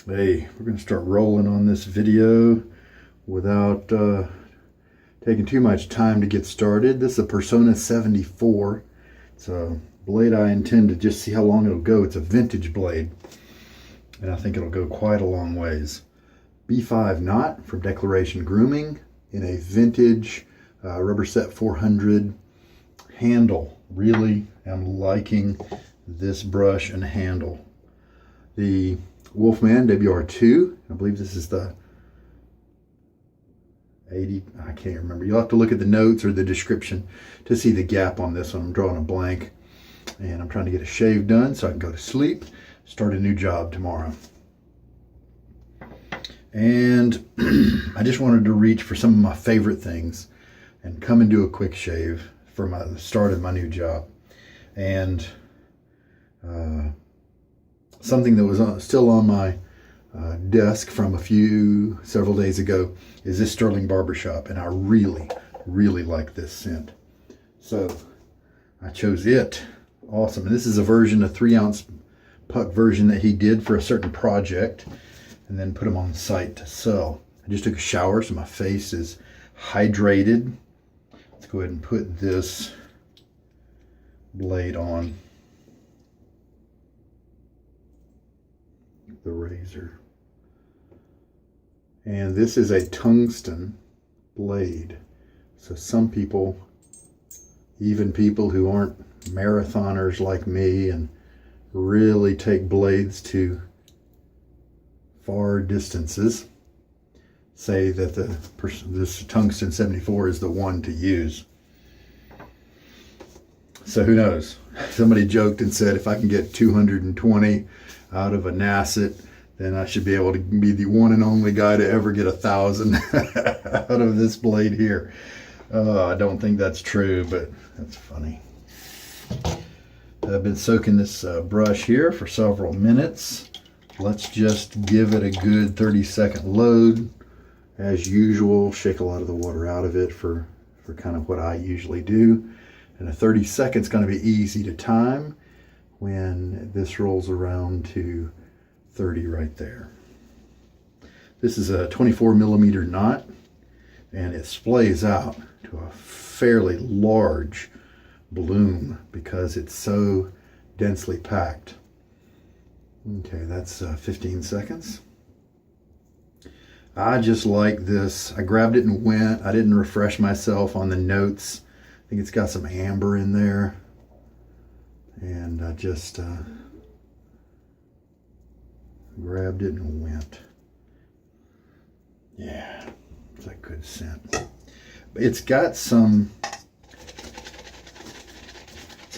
Hey, we're going to start rolling on this video without taking too much time to get started. This is a Personna 74. It's a blade I intend to just see how long it'll go. It's a vintage blade, and I think it'll go quite a long ways. B5 knot from Declaration Grooming in a vintage Rubberset 400 handle. Really am liking this brush and handle. The Wolfman WR2, I believe this is the 80, I can't remember. You'll have to look at the notes or the description to see the gap on this one. I'm drawing a blank, and I'm trying to get a shave done so I can go to sleep, start a new job tomorrow. And I just wanted to reach for some of my favorite things and come and do a quick shave for the start of my new job. And something that was still on my desk from several days ago is this Stirling Barbershop, and I really like this scent. So I chose it. Awesome. And this is a 3-ounce puck version that he did for a certain project and then put them on the site to sell. I just took a shower, so my face is hydrated. Let's go ahead and put this blade on the razor. And this is a tungsten blade. So some people, even people who aren't marathoners like me and really take blades to far distances, say that this Tungsten 74 is the one to use. So who knows? Somebody joked and said if I can get 220 out of a Nasset, then I should be able to be the one and only guy to ever get 1,000 out of this blade here. I don't think that's true, but that's funny. I've been soaking this brush here for several minutes. Let's just give it a good 30-second load. As usual, shake a lot of the water out of it for kind of what I usually do. And a 30 seconds is going to be easy to time when this rolls around to 30 right there. This is a 24mm knot, and it splays out to a fairly large bloom because it's so densely packed. Okay, that's 15 seconds. I just like this. I grabbed it and went. I didn't refresh myself on the notes. I think it's got some amber in there. And I just grabbed it and went. Yeah, it's a good scent. It's got some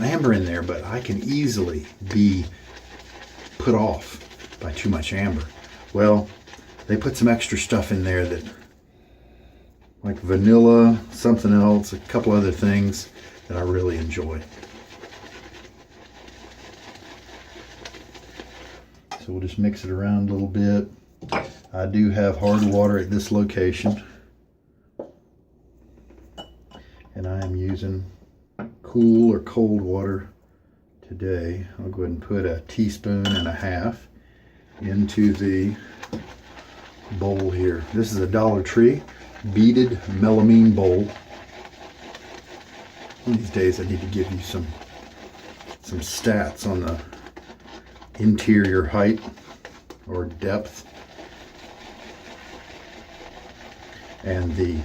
amber in there, but I can easily be put off by too much amber. Well, they put some extra stuff in there that, like vanilla, something else, a couple other things that I really enjoy. So we'll just mix it around a little bit. I do have hard water at this location, and I am using cool or cold water today. I'll go ahead and put 1.5 teaspoons into the bowl here. This is a Dollar Tree beaded melamine bowl. One of these days I need to give you some stats on the interior height or depth and the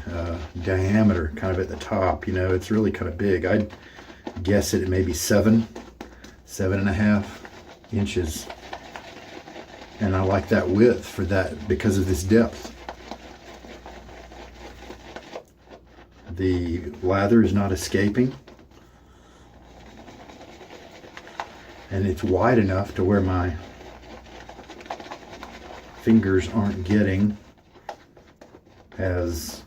diameter kind of at the top. You know, it's really kind of big. I'd guess it at maybe 7.5 inches. And I like that width for that because of this depth. The lather is not escaping. And it's wide enough to where my fingers aren't getting as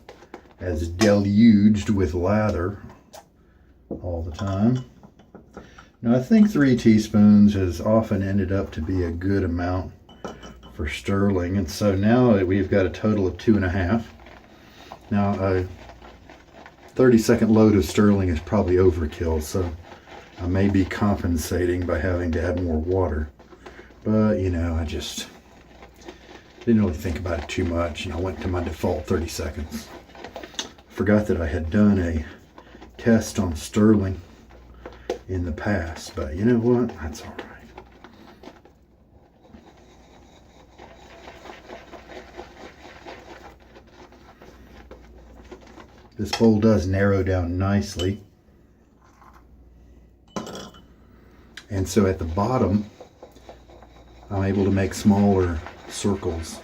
deluged with lather all the time. Now, I think 3 teaspoons has often ended up to be a good amount for Stirling, and so now we've got a total of 2.5. Now, a 30-second load of Stirling is probably overkill, so I may be compensating by having to add more water. But, you know, Didn't really think about it too much, and I went to my default 30 seconds. Forgot that I had done a test on Stirling in the past, but you know what? That's all right. This bowl does narrow down nicely. And so at the bottom, I'm able to make smaller circles.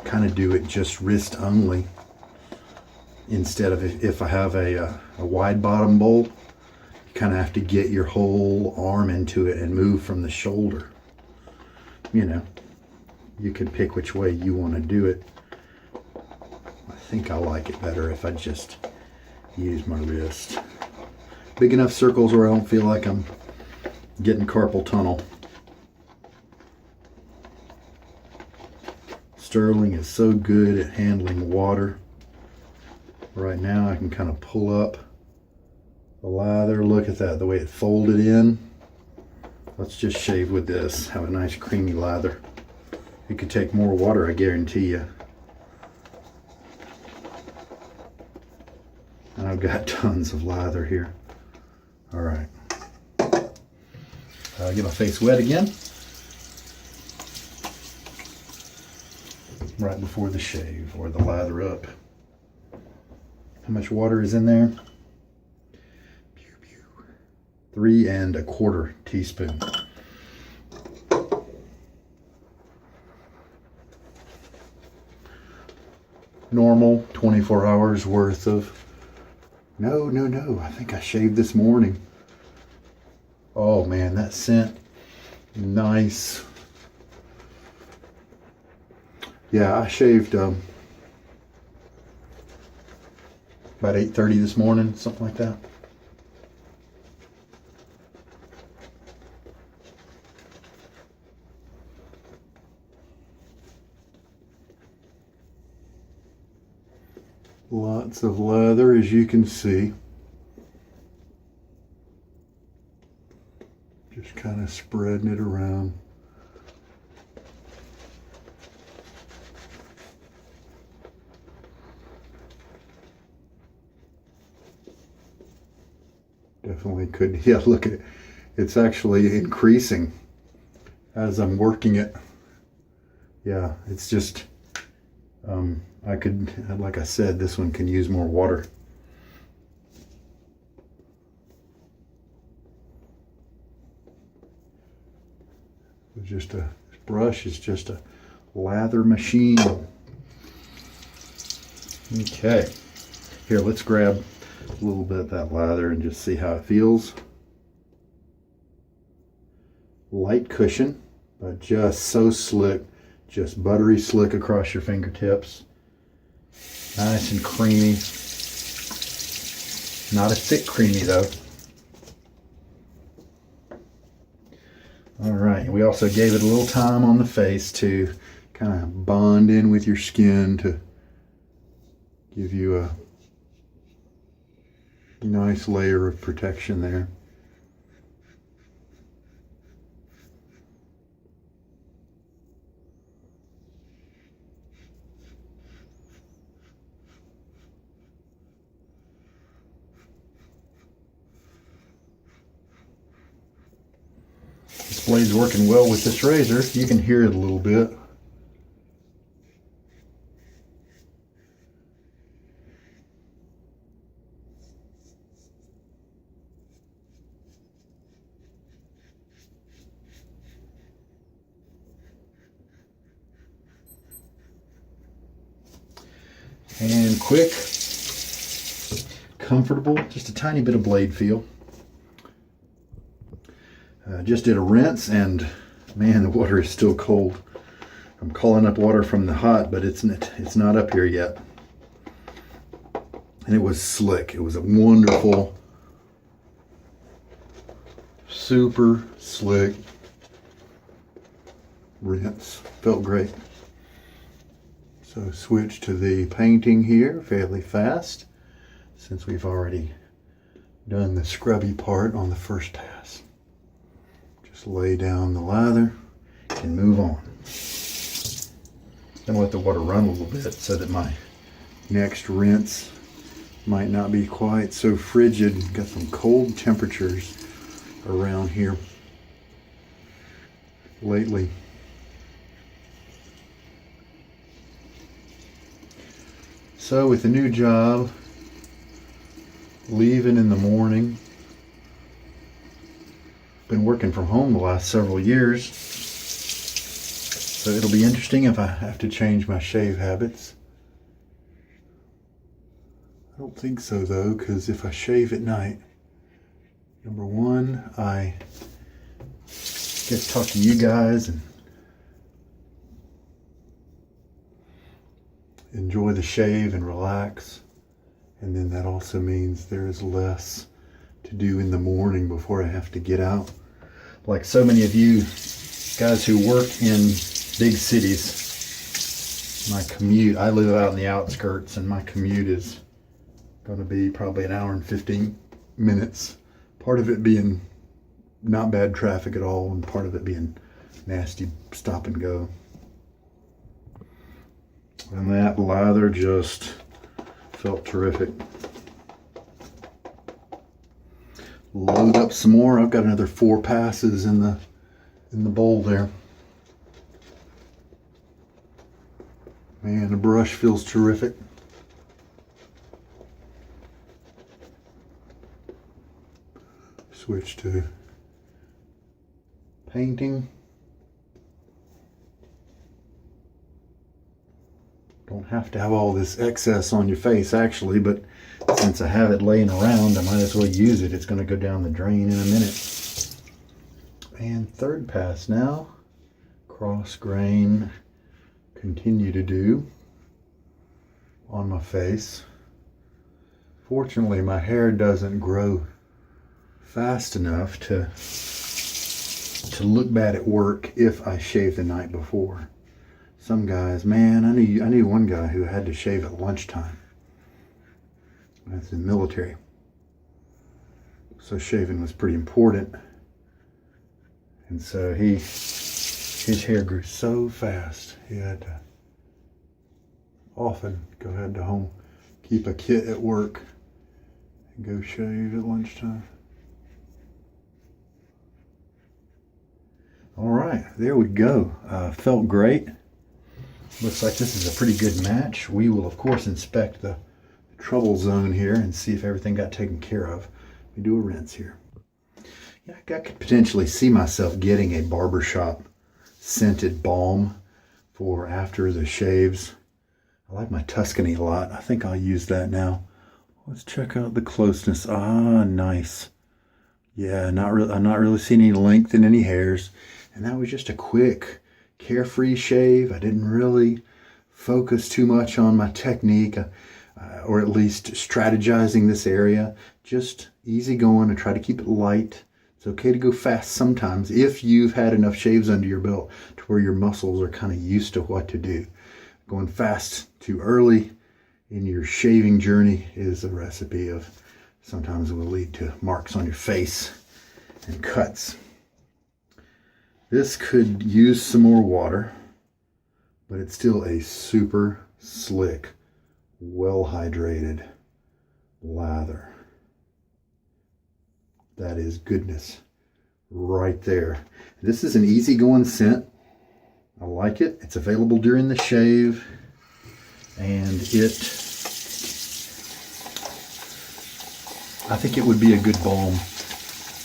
Kind of do it just wrist only. Instead of if I have a wide bottom bowl, you kind of have to get your whole arm into it and move from the shoulder. You know, you can pick which way you want to do it. I think I like it better if I just use my wrist. Big enough circles where I don't feel like I'm getting carpal tunnel. Stirling is so good at handling water. Right now I can kind of pull up the lather. Look at that, the way it folded in. Let's just shave with this. Have a nice creamy lather. It could take more water, I guarantee you. And I've got tons of lather here. All right. Get my face wet again. Right before the shave or the lather up. How much water is in there? 3 1/4 teaspoons. Normal 24 hours worth of. No, I think I shaved this morning. Oh man, that scent, nice. Yeah, I shaved about 8:30 this morning, something like that. Lots of lather, as you can see. Just kind of spreading it around. Definitely could, yeah, look at it. It's actually increasing as I'm working it. Yeah, it's just, I could, like I said, this one can use more water. This brush is just a lather machine. Okay, here, let's grab a little bit of that lather and just see how it feels. Light cushion, but just so slick, just buttery slick across your fingertips. Nice and creamy. Not a thick creamy though. All right, we also gave it a little time on the face to kind of bond in with your skin to give you a nice layer of protection there. This blade's working well with this razor. You can hear it a little bit. And quick, comfortable, just a tiny bit of blade feel. Just did a rinse and man, the water is still cold. I'm calling up water from the hot, but it's not up here yet. And it was slick. It was a wonderful, super slick rinse. Felt great. So switch to the painting here fairly fast since we've already done the scrubby part on the first pass. Just lay down the lather and move on. Gonna let the water run a little bit so that my next rinse might not be quite so frigid. Got some cold temperatures around here lately. So with the new job, leaving in the morning, been working from home the last several years, so it'll be interesting if I have to change my shave habits. I don't think so though, because if I shave at night, number one, I get to talk to you guys and enjoy the shave and relax, and then that also means there is less to do in the morning before I have to get out. Like so many of you guys who work in big cities, my commute, I live out in the outskirts, and my commute is going to be probably an hour and 15 minutes. Part of it being not bad traffic at all, and part of it being nasty stop and go. And that lather just felt terrific. Load up some more. I've got another 4 passes in the bowl there. Man, the brush feels terrific. Switch to painting. Don't have to have all this excess on your face actually, but since I have it laying around, I might as well use it. It's going to go down the drain in a minute. And third pass now. Cross grain. Continue to do on my face. Fortunately, my hair doesn't grow fast enough to look bad at work if I shave the night before. Some guys, man, I knew one guy who had to shave at lunchtime. That's in the military. So shaving was pretty important. And so his hair grew so fast, he had to often go ahead to home, keep a kit at work, and go shave at lunchtime. All right, there we go. Felt great. Looks like this is a pretty good match. We will, of course, inspect the trouble zone here and see if everything got taken care of. We do a rinse here. Yeah, I could potentially see myself getting a barbershop scented balm for after the shaves. I like my Tuscany a lot. I think I'll use that now. Let's check out the closeness. Ah, nice. Yeah, I'm not really seeing any length in any hairs. And that was just a quick, carefree shave. I didn't really focus too much on my technique, or at least strategizing this area. Just easy going and try to keep it light. It's okay to go fast sometimes if you've had enough shaves under your belt to where your muscles are kind of used to what to do. Going fast too early in your shaving journey is a recipe of, sometimes it will lead to marks on your face and cuts. This could use some more water, but it's still a super slick, well hydrated lather. That is goodness right there. This is an easygoing scent. I like it. It's available during the shave, and I think it would be a good balm.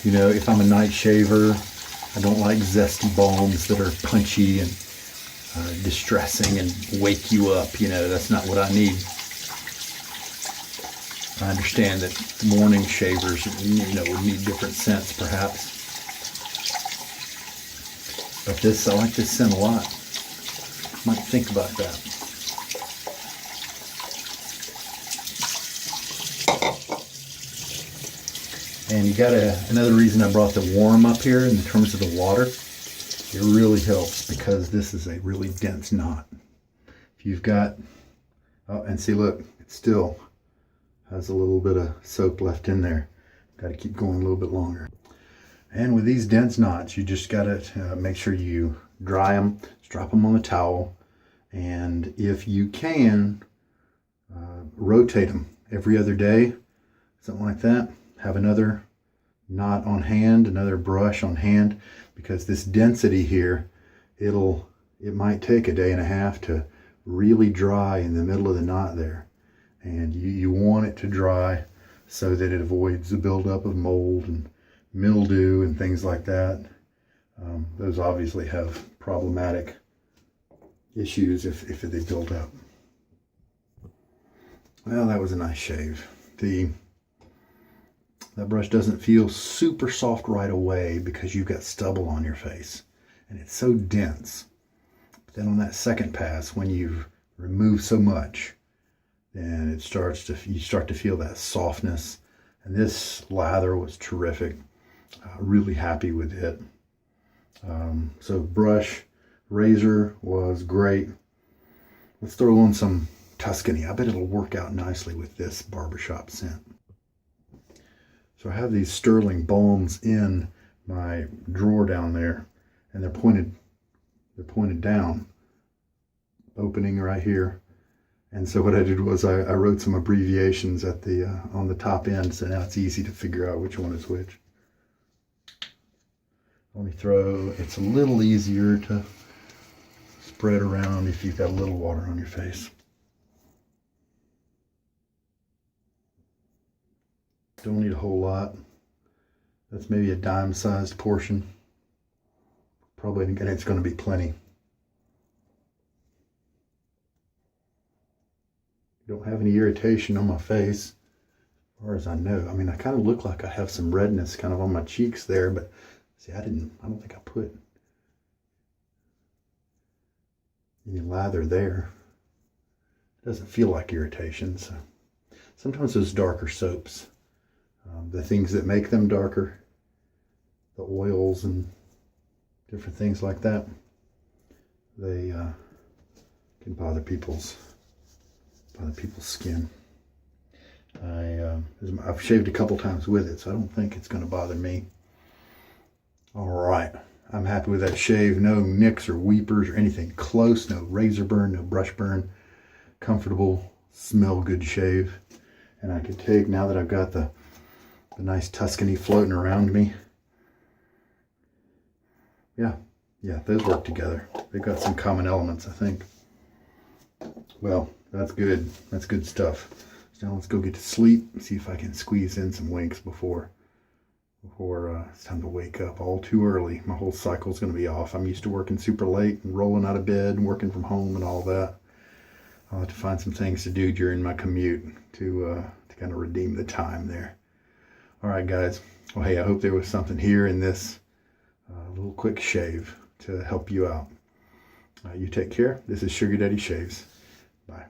You know, if I'm a night shaver, I don't like zesty balms that are punchy and distressing and wake you up. You know, that's not what I need. I understand that morning shavers, would need different scents perhaps. But I like this scent a lot. Might think about that. And you got another reason I brought the warm up here in terms of the water. It really helps because this is a really dense knot. If you've got, and see, look, it still has a little bit of soap left in there. Got to keep going a little bit longer. And with these dense knots, you just got to make sure you dry them, just drop them on the towel, And if you can, rotate them every other day, something like that. Have another knot on hand, another brush on hand, because this density here, it might take a day and a half to really dry in the middle of the knot there. And you want it to dry so that it avoids the buildup of mold and mildew and things like that. Those obviously have problematic issues if they build up. Well, that was a nice shave. That brush doesn't feel super soft right away because you've got stubble on your face and it's so dense. But then on that second pass, when you've removed so much, then you start to feel that softness. And this lather was terrific. Really happy with it. So brush, razor was great. Let's throw on some Tuscany. I bet it'll work out nicely with this barbershop scent. So I have these Stirling balms in my drawer down there, and they're pointed down, opening right here. And so what I did was I wrote some abbreviations at the on the top end, so now it's easy to figure out which one is which. Let me throw. It's a little easier to spread around if you've got a little water on your face. Don't need a whole lot. That's maybe a dime-sized portion. Probably, and it's going to be plenty. Don't have any irritation on my face, as far as I know. I mean, I kind of look like I have some redness kind of on my cheeks there, but see, I don't think I put any lather there. It doesn't feel like irritation. So sometimes those darker soaps, the things that make them darker, the oils and different things like that, they can bother people's skin. I've shaved a couple times with it, so I don't think it's going to bother me. All right, I'm happy with that shave. No nicks or weepers or anything close. No razor burn, no brush burn. Comfortable, smell good shave. And I can take, now that I've got the nice Tuscany floating around me. Yeah, those work together. They've got some common elements, I think. Well, that's good. That's good stuff. So now let's go get to sleep. See if I can squeeze in some winks before it's time to wake up. All too early. My whole cycle's going to be off. I'm used to working super late and rolling out of bed and working from home and all that. I'll have to find some things to do during my commute to kind of redeem the time there. All right, guys. Well, hey, I hope there was something here in this little quick shave to help you out. You take care. This is Sugar Daddy Shaves. Bye.